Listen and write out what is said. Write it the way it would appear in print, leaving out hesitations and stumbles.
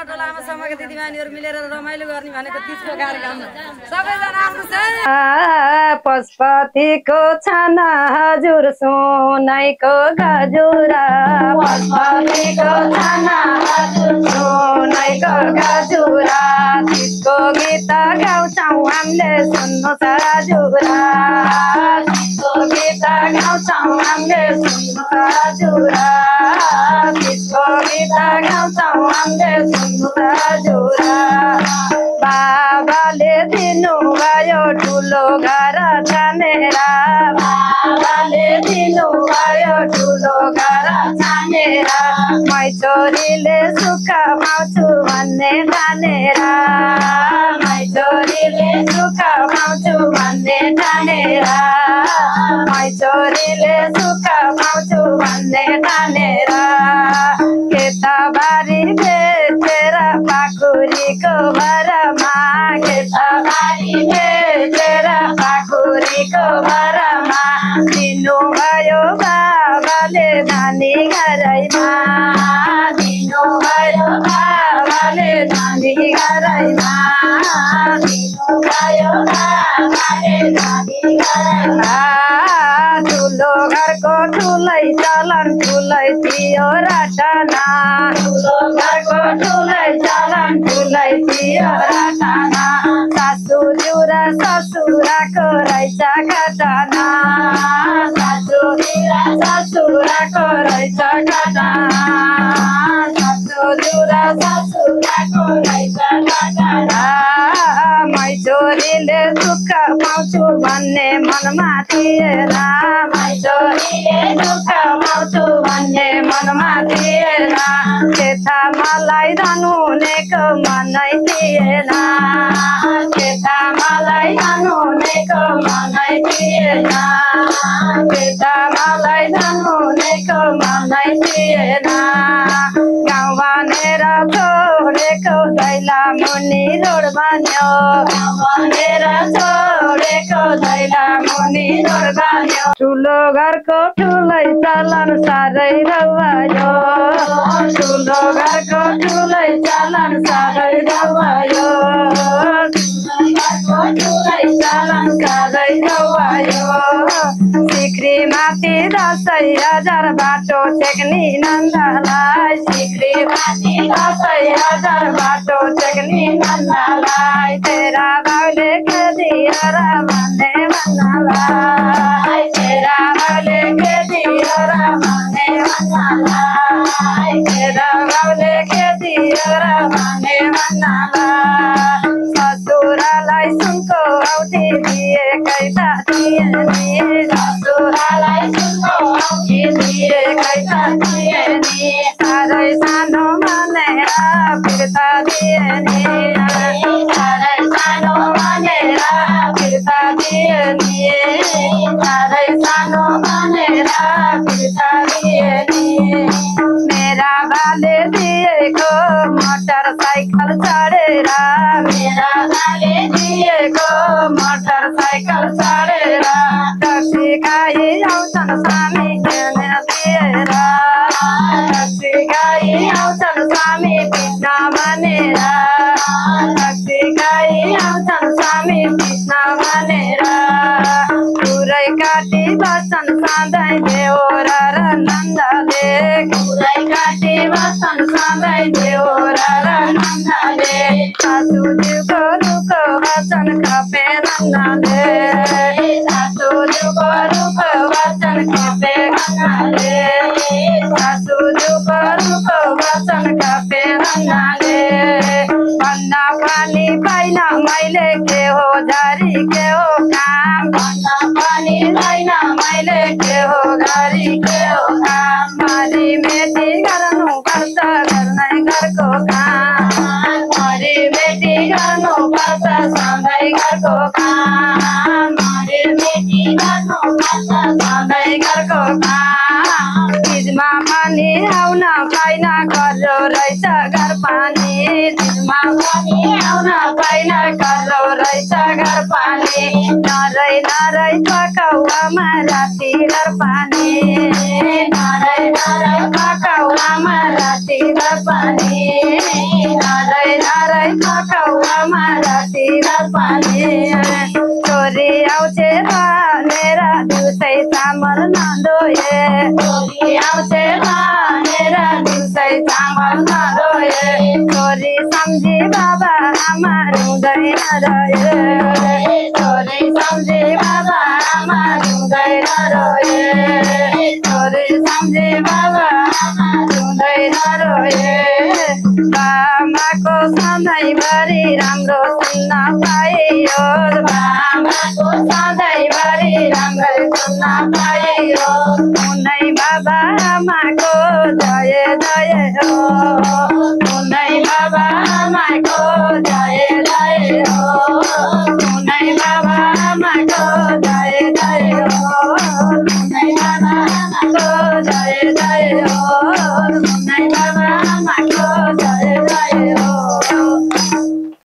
टोलामा समूहका दिदीबहिनीहरू मिलेर रमाइलो गर्ने भनेको तीजको कार्यक्रम सबैजना आफ्नो छ। पशुपतिको छाना हजुर सोनाइको गजुरा पशुपतिको छाना हजुर सोनाइको गजुरा तीजको गीत गाउँछौँ हामीले सुन्नु छ हजुरा तीजको गीत गाउँछौँ हामीले सुन्नु छ हजुरा तीजको गीत गाउँछौँ हामीले सुन्नु छ हजुरा बाबाले दिनुभयो ठुलो घर छानेरा बाबाले दिनुभयो ठुलो घर छानेरा मै छोरीले सुख पाउँछु भन्ने ठानेरा मै छोरीले सुख पाउँछु भन्ने ठानेरा मै छोरीले सुख पाउँछु भन्ने ठानेरा खेतबारी बेचेर पाखुरीको भरमा खेतबारी बेचेर पाखुरीको भरमा दिनुभयो बाबाले नानी घरैमा दिनुभयो बाबाले नानी घरैमा दिनुभयो बाबाले नानी घरैमा ठुलो घरको ठुलै चलन ठुलै थियो रटना ठुलो घरको ठुलै चलन ठुलै थियो रटना सासुज्यू र ससुराको रहेछ घटना सासुज्यू र ससुराको रहेछ घटना सासुज्यू र ससुराको रहेछ घटना मै छोरीले दुःख पाउँछु भन्ने मनमा थिएन मै छोरीले दुःख पाउँछु भन्ने मनमा थिएन त्यता मलाई धनुहुनेको मनै थिएन त्यता मलाई धनुहुनेको मनै थिएन त्यता मलाई धनुहुनेको मनै थिएन गाउँ भनेर छोडेको दैला मुनि रोड बन्यो गाउँ भनेर छोडेको दैला मुनि रोड बन्यो ठुलो घरको ठुलै चलन साह्रै रौयो ठुलो घरको ठुलै चलन साह्रै रौयो ठुलै चलन साह्रै रौयो सिक्री माथि 10,000 बाटो टेक्नी नन्दलाई सिक्री माथि 10,000 बाटो टेक्नी नन्दलाई तेरा बाउले खेदियो र भन्ने भन्नलाई तेरा बाउले खेदियो र भन्ने भन्नलाई तेरा बाउले खेदियो र भन्ने भन्नलाई ससुरालाई सुनको औँठी दिएकै त थिए नि ससुरालाई सुनको औँठी दिएकै त थिए नि साह्रै सानो भनेर फिर्ता दिए नि साह्रै सानो भनेर फिर्ता दिए नि साह्रै सानो भनेर फिर्ता दिए नि मेरा बाले दिएको मोटरसाइकल चढेर मेरा बाले दिएको मोटरसाइकल चढेर टक्सी गाई आउँछन् स्वामी खेल्न दिएर टक्सी गाई आउँछन् स्वामी पिट्न भनेर टक्सी गाई आउँछन् स्वामी पिट्न भनेर पुरै काटी बस्छन् सधैँ देउरा र नन्दले पुरै काटी बस्छन् सधैँ देउरा र नन्दले सासुज्यूको रुखो वचन खपे नन्दले सासुज्यूको रुखो वचन खपे नन्दले सासुज्यूको रुखो वचन खपे नन्दले भन्न पनि पाइन मैले के हो जारी के हो काम भन्न पनि पाइन मैले के हो गरी के हो काम मरी मेटी गर्नुपर्छ गर्नै घरको काम मरी मेटी गर्नुपर्छ सधैँ घरको काम मरी मेटी गर्नुपर्छ सधैँ घरको काम तिजमा पनि आउन पाइन कर्रो रहेछ घर पानी तिजमा पनि आउन पाइन कर्रो रहेछ घर पानी नरै नरै पकाउमा राति घर पानी नरै नरै पकाउमा राति घर पानी रोए छोरी सम्झी बाबा आमा रुँदैन रोए छोरी सम्झी बाबा आमा रुँदैन रोए छोरी सम्झी बाबा आमा रुँदैन रोए बामाको सधैँभरि राम्रो सुन्न पाइयो बामाको सधैँभरि राम्रो सुन्न पाइयो उनै बाबा आमाको जय जय हो